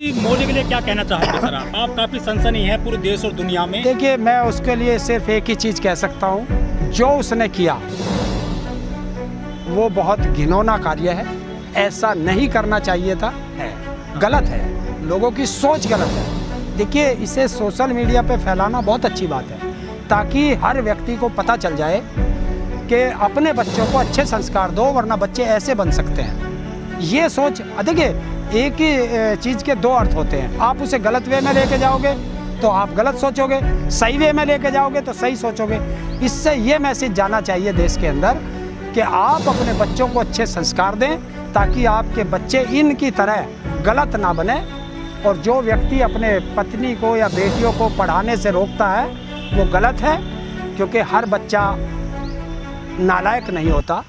मोदी के लिए क्या कहना चाहेंगे सर आप काफ़ी सनसनी है पूरे देश और दुनिया में। देखिए, मैं उसके लिए सिर्फ एक ही चीज़ कह सकता हूँ, जो उसने किया वो बहुत घिनौना कार्य है, ऐसा नहीं करना चाहिए था, गलत है, लोगों की सोच गलत है। देखिए, इसे सोशल मीडिया पे फैलाना बहुत अच्छी बात है, ताकि हर व्यक्ति को पता चल जाए कि अपने बच्चों को अच्छे संस्कार दो, वरना बच्चे ऐसे बन सकते हैं। ये सोच, देखिए, एक ही चीज़ के दो अर्थ होते हैं। आप उसे गलत वे में लेके जाओगे तो आप गलत सोचोगे, सही वे में लेके जाओगे तो सही सोचोगे। इससे ये मैसेज जाना चाहिए देश के अंदर कि आप अपने बच्चों को अच्छे संस्कार दें, ताकि आपके बच्चे इनकी तरह गलत ना बने। और जो व्यक्ति अपने पत्नी को या बेटियों को पढ़ाने से रोकता है वो गलत है, क्योंकि हर बच्चा नालायक नहीं होता।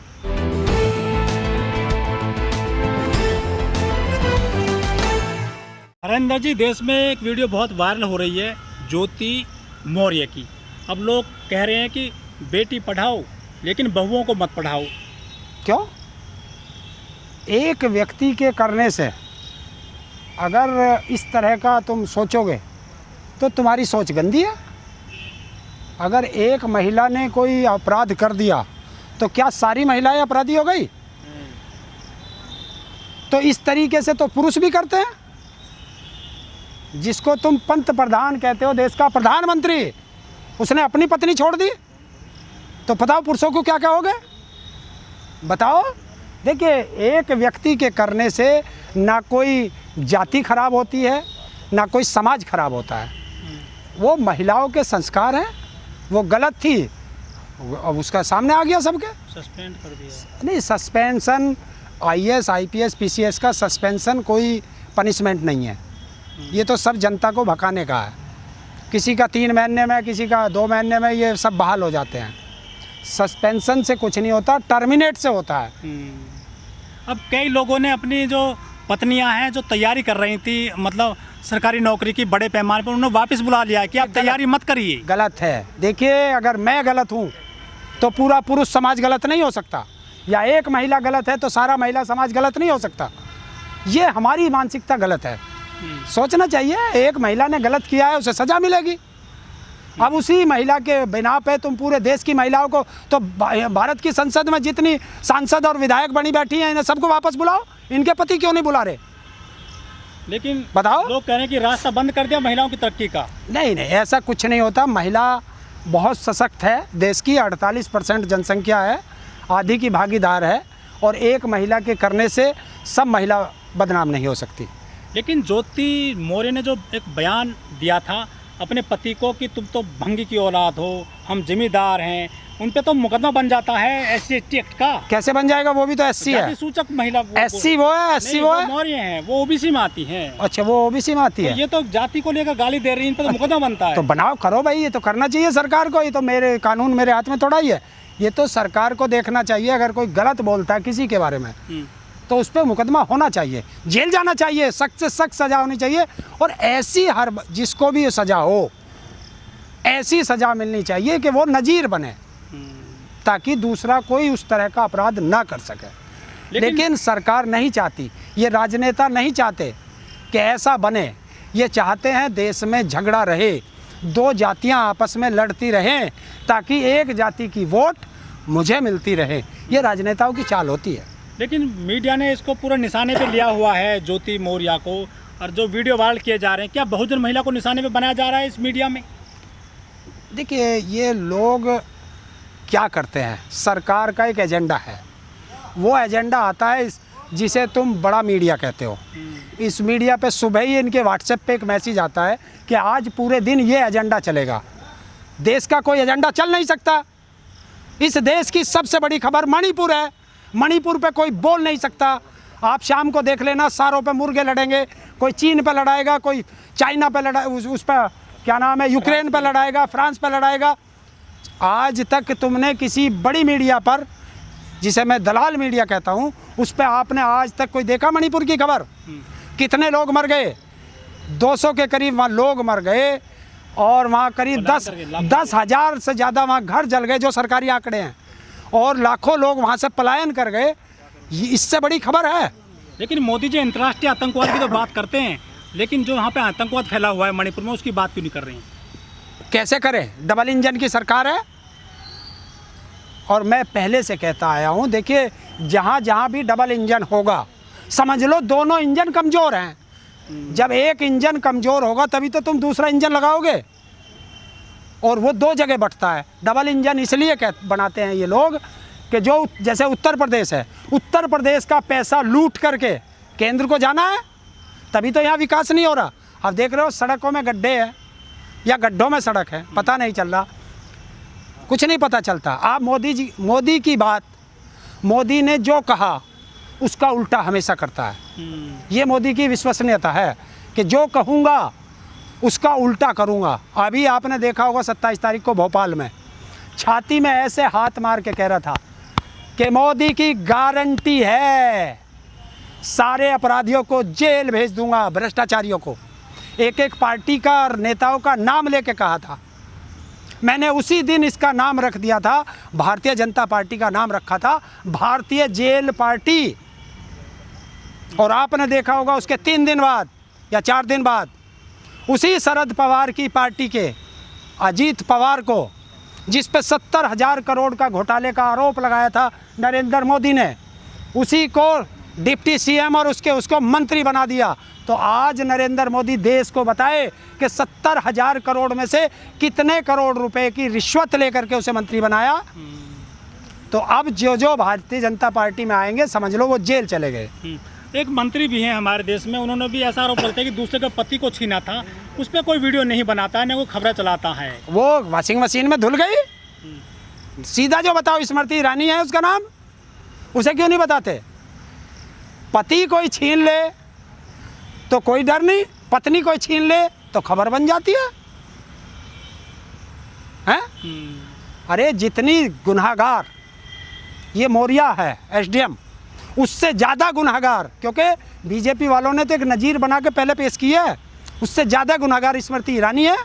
हरेंद्र जी, देश में एक वीडियो बहुत वायरल हो रही है ज्योति मौर्य की। अब लोग कह रहे हैं कि बेटी पढ़ाओ लेकिन बहुओं को मत पढ़ाओ। क्यों? एक व्यक्ति के करने से अगर इस तरह का तुम सोचोगे तो तुम्हारी सोच गंदी है। अगर एक महिला ने कोई अपराध कर दिया तो क्या सारी महिलाएं अपराधी हो गई? तो इस तरीके से तो पुरुष भी करते हैं। जिसको तुम पंत प्रधान कहते हो, देश का प्रधानमंत्री, उसने अपनी पत्नी छोड़ दी, तो बताओ पुरुषों को क्या कहोगे? बताओ। देखिए, एक व्यक्ति के करने से ना कोई जाति खराब होती है, ना कोई समाज खराब होता है। वो महिलाओं के संस्कार हैं, वो गलत थी, अब उसका सामने आ गया सबके, सस्पेंड कर दिया। नहीं, सस्पेंशन IAS IPS PCS का सस्पेंशन कोई पनिशमेंट नहीं है। ये तो सब जनता को भकाने का है। किसी का 3 महीने में, किसी का 2 महीने में, ये सब बहाल हो जाते हैं। सस्पेंशन से कुछ नहीं होता, टर्मिनेट से होता है। अब कई लोगों ने अपनी जो पत्नियां हैं जो तैयारी कर रही थी, मतलब सरकारी नौकरी की बड़े पैमाने पर, उन्होंने वापस बुला लिया कि आप तैयारी मत करिए। गलत है। देखिए, अगर मैं गलत हूँ तो पूरा पुरुष समाज गलत नहीं हो सकता, या एक महिला गलत है तो सारा महिला समाज गलत नहीं हो सकता। ये हमारी मानसिकता गलत है। सोचना चाहिए, एक महिला ने गलत किया है, उसे सज़ा मिलेगी। अब उसी महिला के बिना पे तुम पूरे देश की महिलाओं को, तो भारत की संसद में जितनी सांसद और विधायक बनी बैठी हैं, इन्हें सबको वापस बुलाओ। इनके पति क्यों नहीं बुला रहे? लेकिन बताओ। लोग कह रहे हैं कि रास्ता बंद कर दिया महिलाओं की तरक्की का। नहीं, ऐसा कुछ नहीं होता। महिला बहुत सशक्त है, देश की 48% जनसंख्या है, आधी की भागीदार है, और एक महिला के करने से सब महिला बदनाम नहीं हो सकती। लेकिन ज्योति मौर्य ने जो एक बयान दिया था अपने पति को कि तुम तो भंगी की औलाद हो, हम जिम्मेदार हैं, उन पे तो मुकदमा बन जाता है SC ST एक्ट का। कैसे बन जाएगा? वो भी तो SC है। सूचक महिला SC वो है, SC वो है, मौर्य हैं, वो OBC में आती हैं। अच्छा, वो OBC में आती है। ये तो जाति को लेकर गाली दे रही है, इन पर तो मुकदमा बनता है। तो बनाओ, करो भाई, ये तो करना चाहिए सरकार को। ये तो मेरे कानून मेरे हाथ में थोड़ा ही है, ये तो सरकार को देखना चाहिए। अगर कोई गलत बोलता है किसी के बारे में तो उस पर मुकदमा होना चाहिए, जेल जाना चाहिए, सख्त से सख्त सज़ा होनी चाहिए। और ऐसी हर जिसको भी सज़ा हो, ऐसी सज़ा मिलनी चाहिए कि वो नज़ीर बने, ताकि दूसरा कोई उस तरह का अपराध ना कर सके। लेकिन सरकार नहीं चाहती, ये राजनेता नहीं चाहते कि ऐसा बने। ये चाहते हैं देश में झगड़ा रहे, 2 जातियां आपस में लड़ती रहें, ताकि एक जाति की वोट मुझे मिलती रहे। ये राजनेताओं की चाल होती है। लेकिन मीडिया ने इसको पूरा निशाने पे लिया हुआ है ज्योति मौर्य को, और जो वीडियो वायरल किए जा रहे हैं, क्या बहुजन महिला को निशाने पे बनाया जा रहा है इस मीडिया में? देखिए, ये लोग क्या करते हैं, सरकार का एक एजेंडा है, वो एजेंडा आता है जिसे तुम बड़ा मीडिया कहते हो। इस मीडिया पे सुबह ही इनके व्हाट्सएप पे एक मैसेज आता है कि आज पूरे दिन ये एजेंडा चलेगा। देश का कोई एजेंडा चल नहीं सकता। इस देश की सबसे बड़ी खबर मणिपुर है, मणिपुर पे कोई बोल नहीं सकता। आप शाम को देख लेना, सारों पे मुर्गे लड़ेंगे, कोई चीन पे लड़ाएगा, कोई चाइना पे लड़ा, उस पर क्या नाम है, यूक्रेन पे लड़ाएगा, फ्रांस पे लड़ाएगा। आज तक तुमने किसी बड़ी मीडिया पर, जिसे मैं दलाल मीडिया कहता हूँ, उस पर आपने आज तक कोई देखा मणिपुर की खबर? कितने लोग मर गए? 200 के करीब वहाँ लोग मर गए, और वहाँ करीब 10,000 से ज़्यादा वहाँ घर जल गए, जो सरकारी आंकड़े हैं, और लाखों लोग वहाँ से पलायन कर गए। इससे बड़ी खबर है? लेकिन मोदी जी अंतर्राष्ट्रीय आतंकवाद की तो बात करते हैं, लेकिन जो यहाँ पे आतंकवाद फैला हुआ है मणिपुर में, उसकी बात क्यों नहीं कर रही हैं? कैसे करें? डबल इंजन की सरकार है। और मैं पहले से कहता आया हूँ, देखिए जहाँ जहाँ भी डबल इंजन होगा, समझ लो दोनों इंजन कमज़ोर हैं। जब एक इंजन कमज़ोर होगा तभी तो तुम दूसरा इंजन लगाओगे, और वो दो जगह बंटता है। डबल इंजन इसलिए बनाते हैं ये लोग कि जो जैसे उत्तर प्रदेश है, उत्तर प्रदेश का पैसा लूट करके केंद्र को जाना है, तभी तो यहाँ विकास नहीं हो रहा। अब देख रहे हो सड़कों में गड्ढे हैं या गड्ढों में सड़क है, पता नहीं चल रहा, कुछ नहीं पता चलता। आप मोदी की बात, मोदी ने जो कहा उसका उल्टा हमेशा करता है। ये मोदी की विश्वसनीयता है कि जो कहूँगा उसका उल्टा करूँगा। अभी आपने देखा होगा 27 तारीख को भोपाल में छाती में ऐसे हाथ मार के कह रहा था कि मोदी की गारंटी है, सारे अपराधियों को जेल भेज दूंगा, भ्रष्टाचारियों को। एक एक पार्टी का और नेताओं का नाम लेके कहा था। मैंने उसी दिन इसका नाम रख दिया था, भारतीय जनता पार्टी का नाम रखा था भारतीय जेल पार्टी। और आपने देखा होगा उसके 3 दिन बाद या 4 दिन बाद उसी शरद पवार की पार्टी के अजीत पवार को, जिस पे 70,000 करोड़ का घोटाले का आरोप लगाया था नरेंद्र मोदी ने, उसी को डिप्टी सीएम और उसको मंत्री बना दिया। तो आज नरेंद्र मोदी देश को बताए कि 70,000 करोड़ में से कितने करोड़ रुपए की रिश्वत लेकर के उसे मंत्री बनाया। तो अब जो भारतीय जनता पार्टी में आएंगे, समझ लो वो जेल चले गए। एक मंत्री भी हैं हमारे देश में, उन्होंने भी ऐसा आरोप लगाया कि दूसरे के पति को छीना था, उस पर कोई वीडियो नहीं बनाता है, न वो खबरें चलाता है। वो वॉशिंग मशीन में धुल गई। सीधा जो बताओ, स्मृति ईरानी है उसका नाम, उसे क्यों नहीं बताते? पति कोई छीन ले तो कोई डर नहीं, पत्नी कोई छीन ले तो खबर बन जाती है, हैं? अरे जितनी गुनाहगार ये मौर्या है एसडीएम, उससे ज़्यादा गुनाहगार, क्योंकि बीजेपी वालों ने तो एक नज़ीर बना के पहले पेश किया है, उससे ज़्यादा गुनाहगार स्मृति ईरानी है,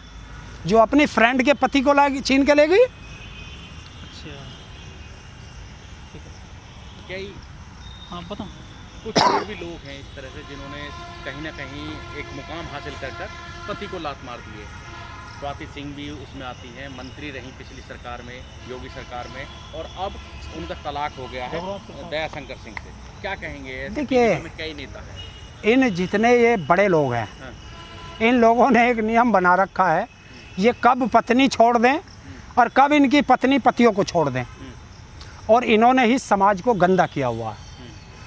जो अपनी फ्रेंड के पति को छीन के ले गई। अच्छा, क्या हाँ बताओ। कुछ और भी लोग हैं इस तरह से जिन्होंने कहीं ना कहीं एक मुकाम हासिल कर पति को लात मार दिए। स्वाति सिंह भी उसमें आती हैं, मंत्री रहीं पिछली सरकार में, योगी सरकार में, और अब उनका तलाक हो गया है दया शंकर सिंह से। क्या कहेंगे? देखिए, कई नेता हैं, इन जितने ये बड़े लोग हैं, इन लोगों ने एक नियम बना रखा है, ये कब पत्नी छोड़ दें और कब इनकी पत्नी पतियों को छोड़ दें। और इन्होंने ही समाज को गंदा किया हुआ है।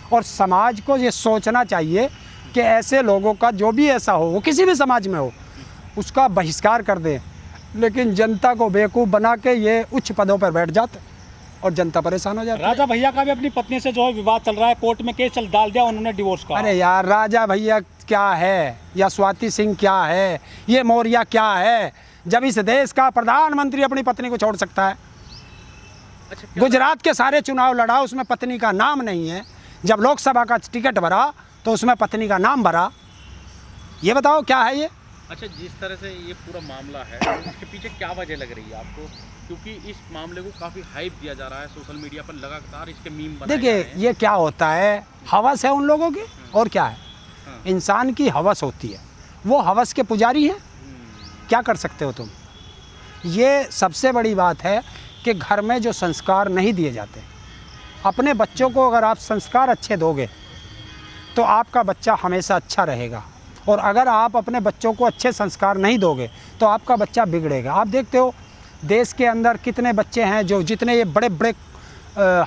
और समाज को ये सोचना चाहिए कि ऐसे लोगों का, जो भी ऐसा हो, वो किसी भी समाज में हो, उसका बहिष्कार कर दें। लेकिन जनता को बेवकूफ़ बना के ये उच्च पदों पर बैठ जाते और जनता परेशान हो जाती है। राजा भैया का भी अपनी पत्नी से जो है विवाद चल रहा है, कोर्ट में केस डाल दिया उन्होंने, डिवोर्स का। अरे यार, राजा भैया क्या है या स्वाति सिंह क्या है, ये मौर्या क्या है, जब इस देश का प्रधानमंत्री अपनी पत्नी को छोड़ सकता है? अच्छा, गुजरात के सारे चुनाव लड़ा, उसमें पत्नी का नाम नहीं है। जब लोकसभा का टिकट भरा तो उसमें पत्नी का नाम भरा। ये बताओ क्या है ये? अच्छा, जिस तरह से ये पूरा मामला है, इसके पीछे क्या वजह लग रही है आपको? क्योंकि इस मामले को काफ़ी हाइप दिया जा रहा है सोशल मीडिया पर, लगातार इसके मीम बनाए जा रहे देखिए, हैं। ये क्या होता है, हवस है उन लोगों की, और क्या है, इंसान की हवस होती है, वो हवस के पुजारी हैं। क्या कर सकते हो तुम? ये सबसे बड़ी बात है कि घर में जो संस्कार नहीं दिए जाते, अपने बच्चों को अगर आप संस्कार अच्छे दोगे तो आपका बच्चा हमेशा अच्छा रहेगा। और अगर आप अपने बच्चों को अच्छे संस्कार नहीं दोगे तो आपका बच्चा बिगड़ेगा। आप देखते हो देश के अंदर कितने बच्चे हैं जो, जितने ये बड़े बड़े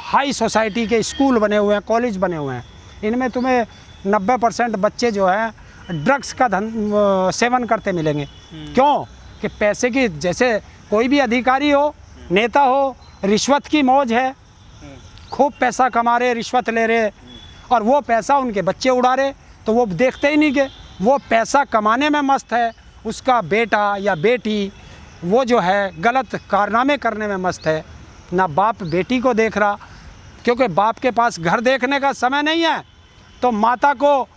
हाई सोसाइटी के स्कूल बने हुए हैं, कॉलेज बने हुए हैं, इनमें तुम्हें 90% बच्चे जो हैं ड्रग्स का सेवन करते मिलेंगे। क्यों? कि पैसे की, जैसे कोई भी अधिकारी हो, नेता हो, रिश्वत की मौज है, खूब पैसा कमा रहे, रिश्वत ले रहे, और वो पैसा उनके बच्चे उड़ा रहे, तो वो देखते ही नहीं कि वो पैसा कमाने में मस्त है, उसका बेटा या बेटी वो जो है गलत कारनामे करने में मस्त है। ना बाप बेटी को देख रहा, क्योंकि बाप के पास घर देखने का समय नहीं है, तो माता को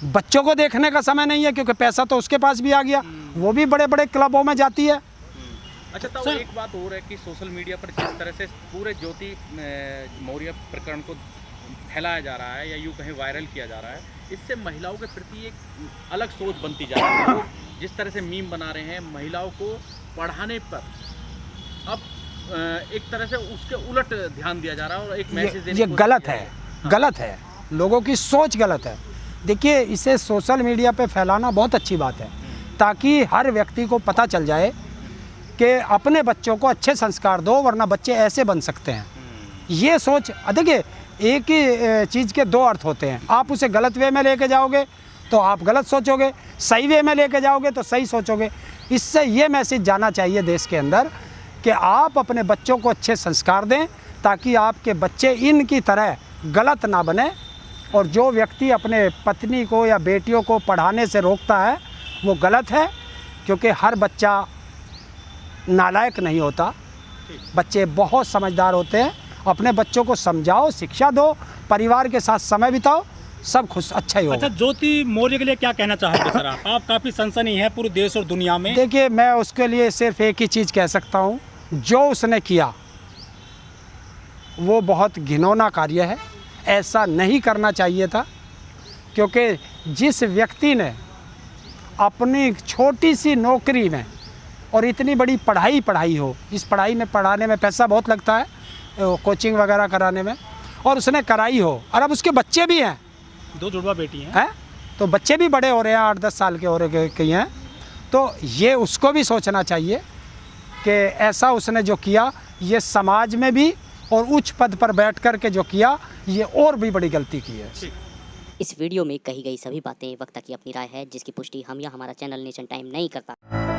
बच्चों को देखने का समय नहीं है, क्योंकि पैसा तो उसके पास भी आ गया, वो भी बड़े बड़े क्लबों में जाती है। अच्छा, तो एक बात और है कि सोशल मीडिया पर जिस तरह से पूरे ज्योति मौर्य प्रकरण को फैलाया जा रहा है, या यूँ कहीं वायरल किया जा रहा है, इससे महिलाओं के प्रति एक अलग सोच बनती जा रही है। लोग जिस तरह से मीम बना रहे हैं महिलाओं को पढ़ाने पर, अब एक तरह से उसके उलट ध्यान दिया जा रहा है और एक मैसेज देने ये की गलत कोशिश है, की जा रही है। गलत है, लोगों की सोच गलत है। देखिए, इसे सोशल मीडिया पे फैलाना बहुत अच्छी बात है, ताकि हर व्यक्ति को पता चल जाए कि अपने बच्चों को अच्छे संस्कार दो, वरना बच्चे ऐसे बन सकते हैं। ये सोच, देखिए, एक ही चीज़ के दो अर्थ होते हैं। आप उसे गलत वे में लेके जाओगे तो आप गलत सोचोगे, सही वे में लेके जाओगे तो सही सोचोगे। इससे ये मैसेज जाना चाहिए देश के अंदर कि आप अपने बच्चों को अच्छे संस्कार दें, ताकि आपके बच्चे इनकी तरह गलत ना बने। और जो व्यक्ति अपने पत्नी को या बेटियों को पढ़ाने से रोकता है वो गलत है, क्योंकि हर बच्चा नालायक नहीं होता, बच्चे बहुत समझदार होते हैं। अपने बच्चों को समझाओ, शिक्षा दो, परिवार के साथ समय बिताओ, सब खुश अच्छा ही होगा। अच्छा, ज्योति मौर्य के लिए क्या कहना चाहोगे सर? आप काफ़ी सनसनी है पूरे देश और दुनिया में। देखिए, मैं उसके लिए सिर्फ एक ही चीज़ कह सकता हूँ, जो उसने किया वो बहुत घिनौना कार्य है, ऐसा नहीं करना चाहिए था। क्योंकि जिस व्यक्ति ने अपनी छोटी सी नौकरी में और इतनी बड़ी पढ़ाई हो, इस पढ़ाई में पढ़ाने में पैसा बहुत लगता है, कोचिंग वगैरह कराने में, और उसने कराई हो, और अब उसके बच्चे भी हैं, 2 जुड़वा बेटी हैं, हैं तो बच्चे भी बड़े हो रहे हैं, 8-10 साल के हो रहे कई हैं, तो ये उसको भी सोचना चाहिए कि ऐसा उसने जो किया ये समाज में भी और उच्च पद पर बैठ कर के जो किया ये और भी बड़ी गलती की है। इस वीडियो में कही गई सभी बातें वक्ता की अपनी राय है, जिसकी पुष्टि हम या हमारा चैनल नेशन टाइम नहीं करता।